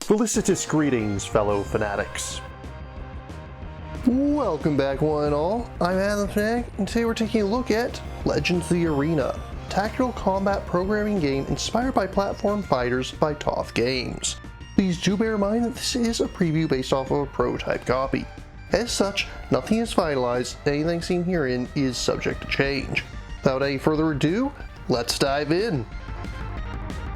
Felicitous greetings, fellow fanatics. Welcome back one and all, I'm AtF Fanatic, and today we're taking a look at Legends of the Arena, a tactical combat programming game inspired by platform fighters by AtF Games. Please do bear in mind that this is a preview based off of a prototype copy. As such, nothing is finalized, anything seen herein is subject to change. Without any further ado, let's dive in!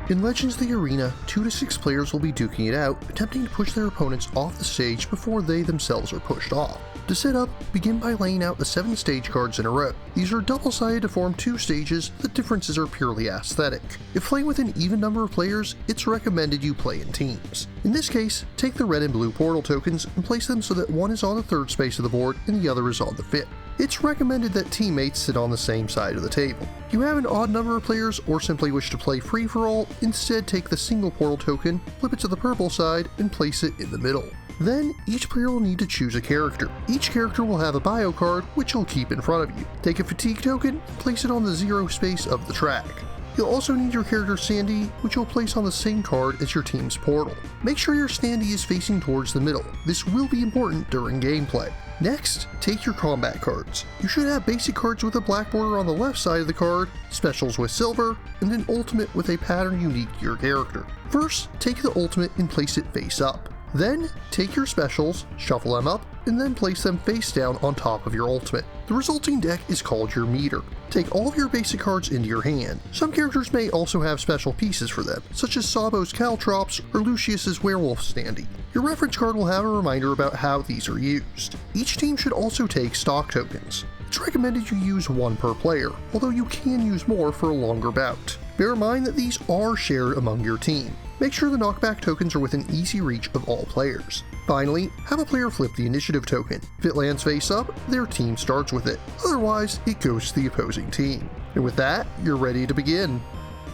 In Legends of the Arena, 2 to 6 players will be duking it out, attempting to push their opponents off the stage before they themselves are pushed off. To set up, begin by laying out the 7 stage cards in a row. These are double-sided to form 2 stages, the differences are purely aesthetic. If playing with an even number of players, it's recommended you play in teams. In this case, take the red and blue portal tokens and place them so that one is on the 3rd space of the board and the other is on the 5th. It's recommended that teammates sit on the same side of the table. If you have an odd number of players or simply wish to play free-for-all, instead take the single portal token, flip it to the purple side, and place it in the middle. Then, each player will need to choose a character. Each character will have a bio card, which you'll keep in front of you. Take a fatigue token, and place it on the 0 space of the track. You'll also need your character's standee, which you'll place on the same card as your team's portal. Make sure your standee is facing towards the middle. This will be important during gameplay. Next, take your combat cards. You should have basic cards with a black border on the left side of the card, specials with silver, and an ultimate with a pattern unique to your character. First, take the ultimate and place it face up. Then, take your specials, shuffle them up, and then place them face down on top of your ultimate. The resulting deck is called your meter. Take all of your basic cards into your hand. Some characters may also have special pieces for them, such as Sabo's Caltrops or Lucius's Werewolf standee. Your reference card will have a reminder about how these are used. Each team should also take stock tokens. It's recommended you use 1 per player, although you can use more for a longer bout. Bear in mind that these are shared among your team. Make sure the knockback tokens are within easy reach of all players. Finally, have a player flip the initiative token. If it lands face up, their team starts with it. Otherwise, it goes to the opposing team. And with that, you're ready to begin.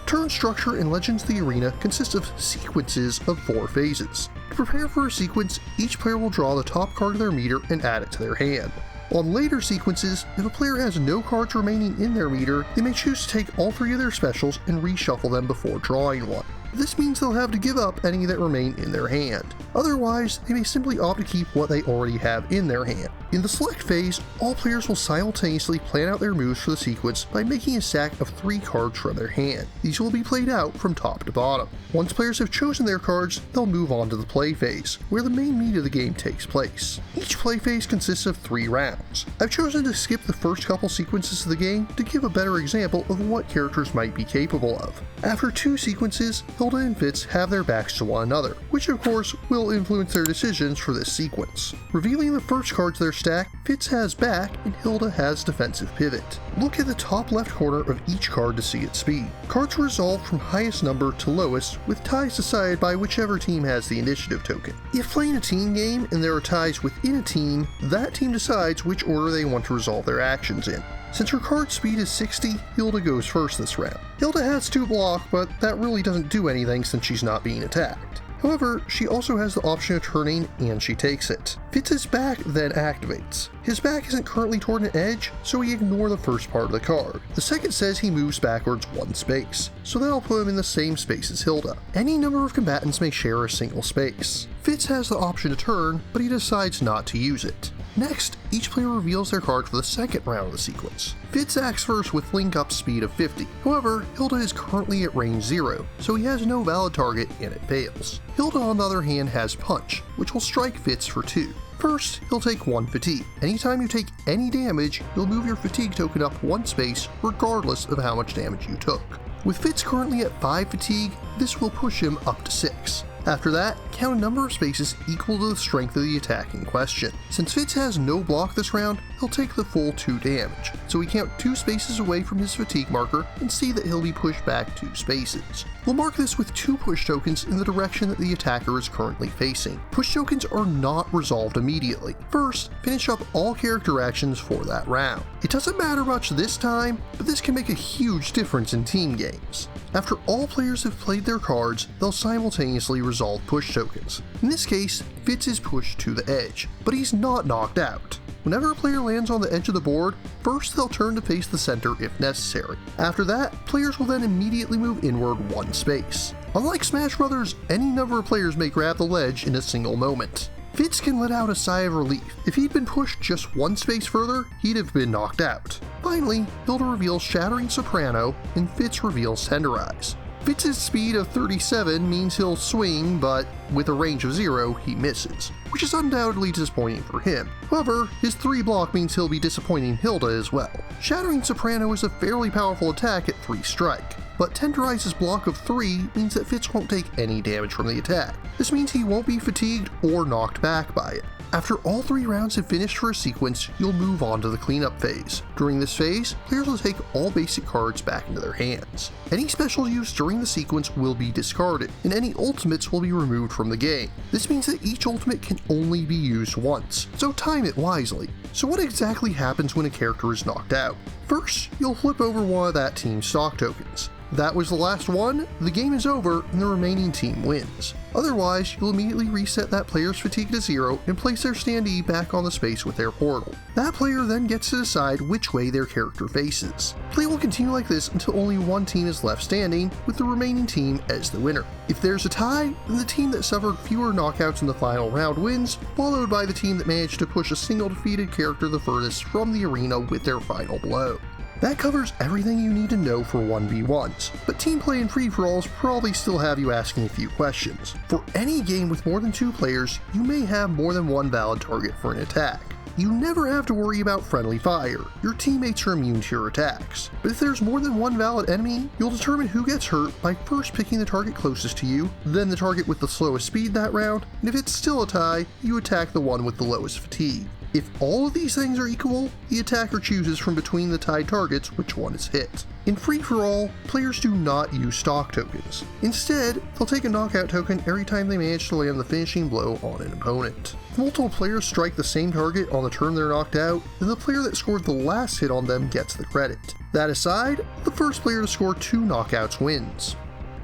Turn structure in Legends of the Arena consists of sequences of 4 phases. To prepare for a sequence, each player will draw the top card of their meter and add it to their hand. On later sequences, if a player has no cards remaining in their meter, they may choose to take all 3 of their specials and reshuffle them before drawing one. This means they'll have to give up any that remain in their hand. Otherwise, they may simply opt to keep what they already have in their hand. In the select phase, all players will simultaneously plan out their moves for the sequence by making a stack of 3 cards from their hand. These will be played out from top to bottom. Once players have chosen their cards, they'll move on to the play phase, where the main meat of the game takes place. Each play phase consists of 3 rounds. I've chosen to skip the first couple sequences of the game to give a better example of what characters might be capable of. After 2 sequences, Hilda and Fitz have their backs to one another, which of course will influence their decisions for this sequence. Revealing the first cards of their stack, Fitz has back and Hilda has defensive pivot. Look at the top left corner of each card to see its speed. Cards are resolved from highest number to lowest, with ties decided by whichever team has the initiative token. If playing a team game and there are ties within a team, that team decides which order they want to resolve their actions in. Since her card speed is 60, Hilda goes first this round. Hilda has 2 block, but that really doesn't do anything since she's not being attacked. However, she also has the option of turning, and she takes it. Fitz's back then activates. His back isn't currently toward an edge, so we ignore the first part of the card. The second says he moves backwards 1 space, so that'll put him in the same space as Hilda. Any number of combatants may share a single space. Fitz has the option to turn, but he decides not to use it. Next, each player reveals their card for the second round of the sequence. Fitz acts first with link up speed of 50. However, Hilda is currently at range 0, so he has no valid target and it fails. Hilda on the other hand has punch, which will strike Fitz for 2. First, he'll take 1 fatigue. Anytime you take any damage, you'll move your fatigue token up 1 space regardless of how much damage you took. With Fitz currently at 5 fatigue, this will push him up to 6. After that, count a number of spaces equal to the strength of the attack in question. Since Fitz has no block this round, he'll take the full 2 damage, so we count 2 spaces away from his fatigue marker and see that he'll be pushed back 2 spaces. We'll mark this with 2 push tokens in the direction that the attacker is currently facing. Push tokens are not resolved immediately. First, finish up all character actions for that round. It doesn't matter much this time, but this can make a huge difference in team games. After all players have played their cards, they'll simultaneously resolve push tokens. In this case, Fitz is pushed to the edge, but he's not knocked out. Whenever a player lands on the edge of the board, first they'll turn to face the center if necessary. After that, players will then immediately move inward 1 space. Unlike Smash Brothers, any number of players may grab the ledge in a single moment. Fitz can let out a sigh of relief. If he'd been pushed just one space further, he'd have been knocked out. Finally, Hilda reveals Shattering Soprano, and Fitz reveals Tenderize. Fitz's speed of 37 means he'll swing, but with a range of 0, he misses, which is undoubtedly disappointing for him. However, his 3 block means he'll be disappointing Hilda as well. Shattering Soprano is a fairly powerful attack at 3 strike, but Tenderize's block of 3 means that Fitz won't take any damage from the attack. This means he won't be fatigued or knocked back by it. After all 3 rounds have finished for a sequence, you'll move on to the cleanup phase. During this phase, players will take all basic cards back into their hands. Any specials used during the sequence will be discarded, and any ultimates will be removed from the game. This means that each ultimate can only be used once, so time it wisely. So what exactly happens when a character is knocked out? First, you'll flip over one of that team's stock tokens. That was the last one, the game is over, and the remaining team wins. Otherwise, you'll immediately reset that player's fatigue to 0 and place their standee back on the space with their portal. That player then gets to decide which way their character faces. Play will continue like this until only one team is left standing, with the remaining team as the winner. If there's a tie, then the team that suffered fewer knockouts in the final round wins, followed by the team that managed to push a single defeated character the furthest from the arena with their final blow. That covers everything you need to know for 1v1s, but team play and free-for-alls probably still have you asking a few questions. For any game with more than 2 players, you may have more than one valid target for an attack. You never have to worry about friendly fire, your teammates are immune to your attacks. But if there's more than one valid enemy, you'll determine who gets hurt by first picking the target closest to you, then the target with the slowest speed that round, and if it's still a tie, you attack the one with the lowest fatigue. If all of these things are equal, the attacker chooses from between the tied targets which one is hit. In free-for-all, players do not use stock tokens. Instead, they'll take a knockout token every time they manage to land the finishing blow on an opponent. If multiple players strike the same target on the turn they're knocked out, then the player that scored the last hit on them gets the credit. That aside, the first player to score 2 knockouts wins.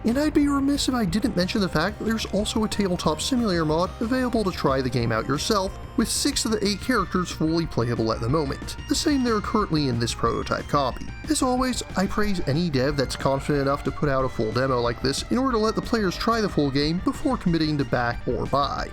And I'd be remiss if I didn't mention the fact that there's also a tabletop simulator mod available to try the game out yourself, with 6 of the 8 characters fully playable at the moment, the same that are currently in this prototype copy. As always, I praise any dev that's confident enough to put out a full demo like this in order to let the players try the full game before committing to back or buy.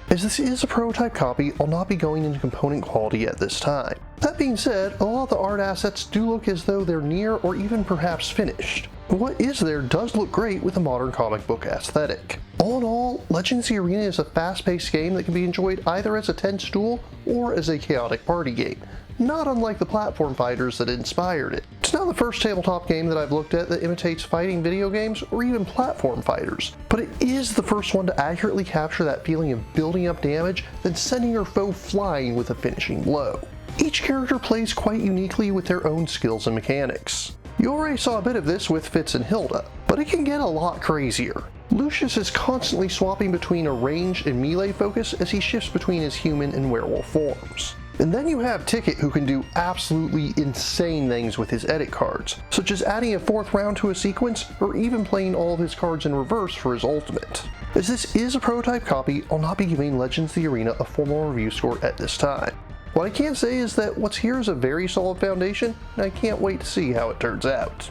As this is a prototype copy, I'll not be going into component quality at this time. That being said, a lot of the art assets do look as though they're near or even perhaps finished. What is there does look great with a modern comic book aesthetic. All in all, Legends of the Arena is a fast-paced game that can be enjoyed either as a tense duel or as a chaotic party game, not unlike the platform fighters that inspired it. It's not the first tabletop game that I've looked at that imitates fighting video games or even platform fighters, but it is the first one to accurately capture that feeling of building up damage, then sending your foe flying with a finishing blow. Each character plays quite uniquely with their own skills and mechanics. You already saw a bit of this with Fitz and Hilda, but it can get a lot crazier. Lucius is constantly swapping between a ranged and melee focus as he shifts between his human and werewolf forms. And then you have Ticket, who can do absolutely insane things with his edit cards, such as adding a 4th round to a sequence, or even playing all of his cards in reverse for his ultimate. As this is a prototype copy, I'll not be giving Legends of the Arena a formal review score at this time. What I can say is that what's here is a very solid foundation, and I can't wait to see how it turns out.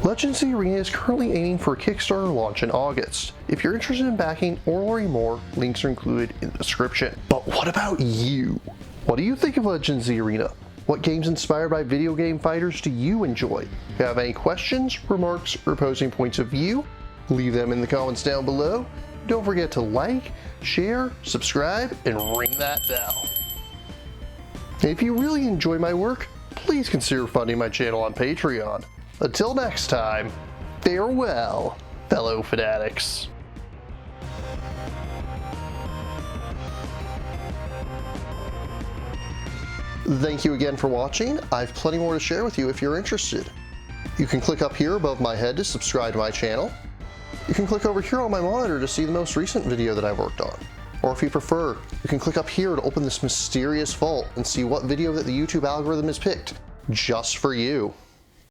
Legends of the Arena is currently aiming for a Kickstarter launch in August. If you're interested in backing or learning more, links are included in the description. But what about you? What do you think of Legends of the Arena? What games inspired by video game fighters do you enjoy? If you have any questions, remarks, or opposing points of view, leave them in the comments down below. Don't forget to like, share, subscribe, and ring that bell. And if you really enjoy my work, please consider funding my channel on Patreon. Until next time, farewell, fellow Fanatics. Thank you again for watching. I have plenty more to share with you if you're interested. You can click up here above my head to subscribe to my channel. You can click over here on my monitor to see the most recent video that I've worked on. Or if you prefer, you can click up here to open this mysterious vault and see what video that the YouTube algorithm has picked just for you.